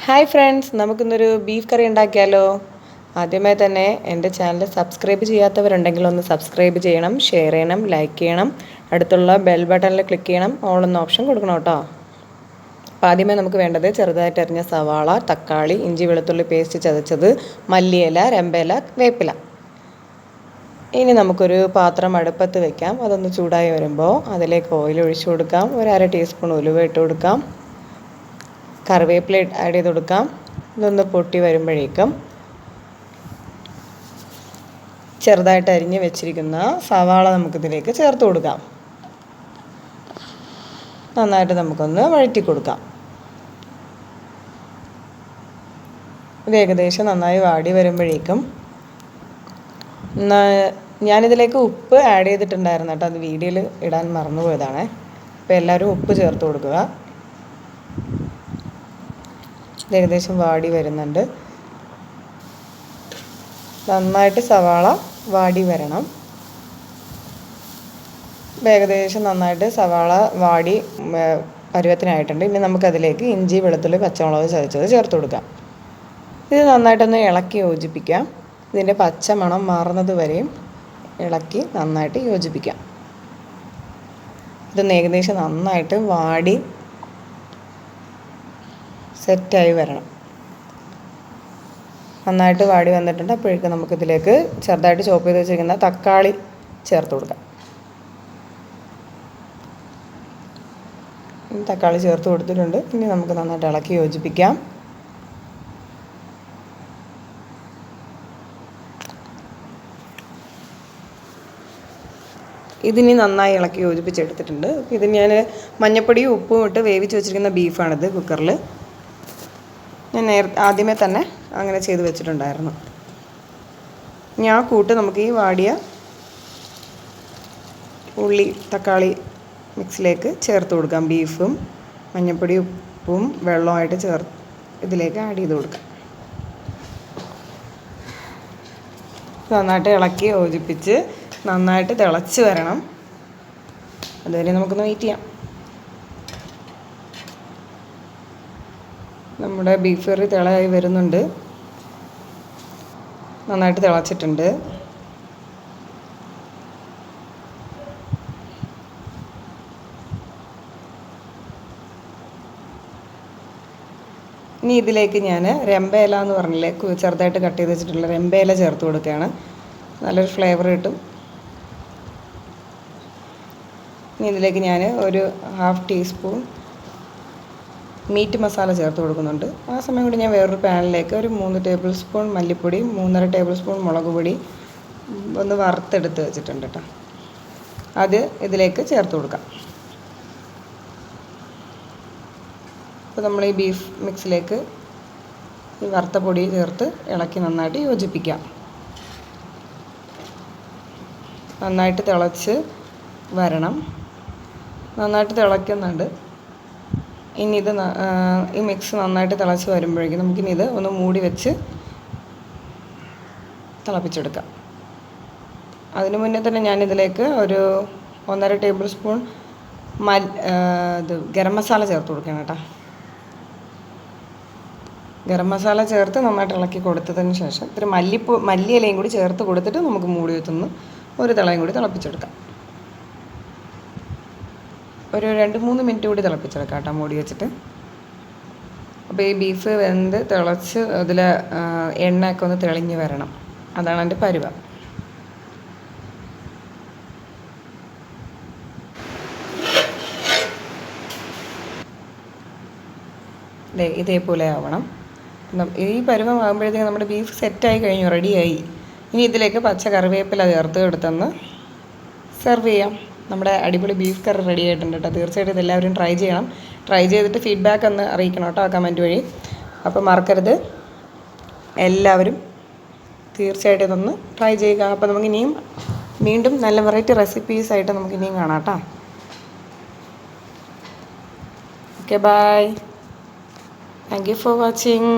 Hi friends, നമുക്കിന്നൊരു beef കറി ഉണ്ടാക്കിയാലോ. ആദ്യമായി തന്നെ എൻ്റെ ചാനൽ സബ്സ്ക്രൈബ് ചെയ്യാത്തവരുണ്ടെങ്കിൽ ഒന്ന് സബ്സ്ക്രൈബ് ചെയ്യണം, ഷെയർ ചെയ്യണം, ലൈക്ക് ചെയ്യണം, അടുത്തുള്ള ബെൽ ബട്ടണിൽ ക്ലിക്ക് ചെയ്യണം, ഓൾ എന്ന ഓപ്ഷൻ കൊടുക്കണം കേട്ടോ. അപ്പോൾ ആദ്യമേ നമുക്ക് വേണ്ടത് ചെറുതായിട്ട് അരിഞ്ഞ സവാള, തക്കാളി, ഇഞ്ചി വെളുത്തുള്ളി പേസ്റ്റ് ചതച്ചത്, മല്ലിയില, രമ്പയില, വേപ്പില. ഇനി നമുക്കൊരു പാത്രം അടുപ്പത്ത് വെക്കാം. അതൊന്ന് ചൂടായി വരുമ്പോൾ അതിലേക്ക് ഓയിൽ ഒഴിച്ചു കൊടുക്കാം. ഒരു അര ടീസ്പൂൺ ഉലുവ ഇട്ട് കൊടുക്കാം. കറിവേപ്പില ആഡ് ചെയ്ത് കൊടുക്കാം. ഇതൊന്ന് പൊട്ടി വരുമ്പോഴേക്കും ചെറുതായിട്ട് അരിഞ്ഞ് വെച്ചിരിക്കുന്ന സവാള നമുക്കിതിലേക്ക് ചേർത്ത് കൊടുക്കാം. നന്നായിട്ട് നമുക്കൊന്ന് വഴറ്റി കൊടുക്കാം. ഇത് ഏകദേശം നന്നായി വാടി വരുമ്പോഴേക്കും ഞാനിതിലേക്ക് ഉപ്പ് ആഡ് ചെയ്തിട്ടുണ്ടായിരുന്നു കേട്ടോ. അത് വീഡിയോയിൽ ഇടാൻ മറന്നുപോയതാണ്. അപ്പോൾ എല്ലാവരും ഉപ്പ് ചേർത്ത് കൊടുക്കുക. ഏകദേശം വാടി വരുന്നുണ്ട്. നന്നായിട്ട് സവാള വാടി വരണം. ഏകദേശം നന്നായിട്ട് സവാള വാടി പരുവത്തിനായിട്ടുണ്ട്. ഇനി നമുക്കതിലേക്ക് ഇഞ്ചി വെളുത്തുള്ളി പച്ചമുളക് ചതച്ചത് ചേർത്ത് കൊടുക്കാം. ഇത് നന്നായിട്ടൊന്ന് ഇളക്കി യോജിപ്പിക്കാം. ഇതിൻ്റെ പച്ച മണം മാറുന്നത് വരെയും ഇളക്കി നന്നായിട്ട് യോജിപ്പിക്കാം. ഇതൊന്ന് ഏകദേശം നന്നായിട്ട് വാടി സെറ്റായി വരണം. നന്നായിട്ട് വാടി വന്നിട്ടുണ്ട്. അപ്പോഴേക്കും നമുക്കിതിലേക്ക് ചെറുതായിട്ട് ചോപ്പ് ചെയ്ത് വെച്ചിരിക്കുന്ന തക്കാളി ചേർത്ത് കൊടുക്കാം. തക്കാളി ചേർത്ത് കൊടുത്തിട്ടുണ്ട്. ഇനി നമുക്ക് നന്നായിട്ട് ഇളക്കി യോജിപ്പിക്കാം. ഇതിനി നന്നായി ഇളക്കി യോജിപ്പിച്ചെടുത്തിട്ടുണ്ട്. ഇത് ഞാൻ മഞ്ഞപ്പൊടിയും ഉപ്പും ഇട്ട് വേവിച്ച് വെച്ചിരിക്കുന്ന ബീഫാണിത്. കുക്കറിൽ ഞാൻ ആദ്യമേ തന്നെ അങ്ങനെ ചെയ്ത് വെച്ചിട്ടുണ്ടായിരുന്നു. ഞാൻ കൂട്ട് നമുക്ക് ഈ വാടിയ ഉള്ളി തക്കാളി മിക്സിലേക്ക് ചേർത്ത് കൊടുക്കാം. ബീഫും മഞ്ഞപ്പൊടി ഉപ്പും വെള്ളമായിട്ട് ഇതിലേക്ക് ആഡ് ചെയ്ത് കൊടുക്കാം. നന്നായിട്ട് ഇളക്കി യോജിപ്പിച്ച് നന്നായിട്ട് തിളച്ച് വരണം. അതുവരെ നമുക്കൊന്ന് വെയിറ്റ് ചെയ്യാം. നമ്മുടെ ബീഫ് കറി തിളയായി വരുന്നുണ്ട്. നന്നായിട്ട് തിളച്ചിട്ടുണ്ട്. ഇനി ഇതിലേക്ക് ഞാൻ രമ്പയില എന്ന് പറഞ്ഞില്ലേ, ചെറുതായിട്ട് കട്ട് ചെയ്ത് വെച്ചിട്ടുള്ള രമ്പയില ചേർത്ത് കൊടുക്കുകയാണ്. നല്ലൊരു ഫ്ലേവർ കിട്ടും. ഇനി ഇതിലേക്ക് ഞാൻ ഒരു 1/2 ടീസ്പൂൺ മീറ്റ് മസാല ചേർത്ത് കൊടുക്കുന്നുണ്ട്. ആ സമയം കൊണ്ട് ഞാൻ വേറൊരു പാനിലേക്ക് ഒരു 3 ടേബിൾ സ്പൂൺ മല്ലിപ്പൊടി, 3.5 ടേബിൾ സ്പൂൺ മുളക് പൊടി ഒന്ന് വറുത്തെടുത്ത് വെച്ചിട്ടുണ്ട് കേട്ടോ. അത് ഇതിലേക്ക് ചേർത്ത് കൊടുക്കാം. അപ്പോൾ നമ്മൾ ഈ ബീഫ് മിക്സിലേക്ക് ഈ വറുത്ത പൊടി ചേർത്ത് ഇളക്കി നന്നായിട്ട് യോജിപ്പിക്കാം. നന്നായിട്ട് തിളച്ച് വരണം. നന്നായിട്ട് തിളയ്ക്കുന്നുണ്ട്. ഇനി ഇത് ഈ മിക്സ് നന്നായിട്ട് തിളച്ച് വരുമ്പോഴേക്കും നമുക്കിനി ഇത് ഒന്ന് മൂടി വെച്ച് തിളപ്പിച്ചെടുക്കാം. അതിന് മുന്നേ തന്നെ ഞാനിതിലേക്ക് ഒരു 1.5 ടേബിൾ സ്പൂൺ ഗരം മസാല ചേർത്ത് കൊടുക്കണം കേട്ടോ. ഗരം മസാല ചേർത്ത് നന്നായിട്ട് ഇളക്കി കൊടുത്തതിന് ശേഷം ഇത്തിരി മല്ലിയിലയും കൂടി ചേർത്ത് കൊടുത്തിട്ട് നമുക്ക് മൂടി വെച്ചൊന്ന് ഒരു തിളയും കൂടി തിളപ്പിച്ചെടുക്കാം. ഒരു 2-3 മിനിറ്റ് കൂടി തിളപ്പിച്ചെടുക്കാം കേട്ടോ മൂടി വെച്ചിട്ട്. അപ്പോൾ ഈ ബീഫ് വെന്ത് തിളച്ച് അതിൽ എണ്ണയൊക്കെ ഒന്ന് തെളിഞ്ഞ് വരണം. അതാണ് എൻ്റെ പരുവം. ഇതേപോലെ ആവണം. ഈ പരുവം ആകുമ്പോഴത്തേക്കും നമ്മുടെ ബീഫ് സെറ്റായി കഴിഞ്ഞു, റെഡിയായി. ഇനി ഇതിലേക്ക് പച്ച കറിവേപ്പില ചേർത്ത് എടുത്തൊന്ന് സെർവ് ചെയ്യാം. നമ്മുടെ അടിപൊളി ബീഫ് കറി റെഡി ആയിട്ടുണ്ട് കേട്ടോ. തീർച്ചയായിട്ടും ഇതെല്ലാവരും ട്രൈ ചെയ്യണം. ട്രൈ ചെയ്തിട്ട് ഫീഡ്ബാക്ക് ഒന്ന് അറിയിക്കണം കേട്ടോ, കമൻറ്റ് വഴി. അപ്പോൾ മറക്കരുത്, എല്ലാവരും തീർച്ചയായിട്ടും ഇതൊന്ന് ട്രൈ ചെയ്യുക. അപ്പോൾ നമുക്ക് ഇനിയും വീണ്ടും നല്ല വെറൈറ്റി റെസിപ്പീസായിട്ട് നമുക്ക് ഇനിയും കാണാം കേട്ടോ. Okay, bye. Thank you for watching.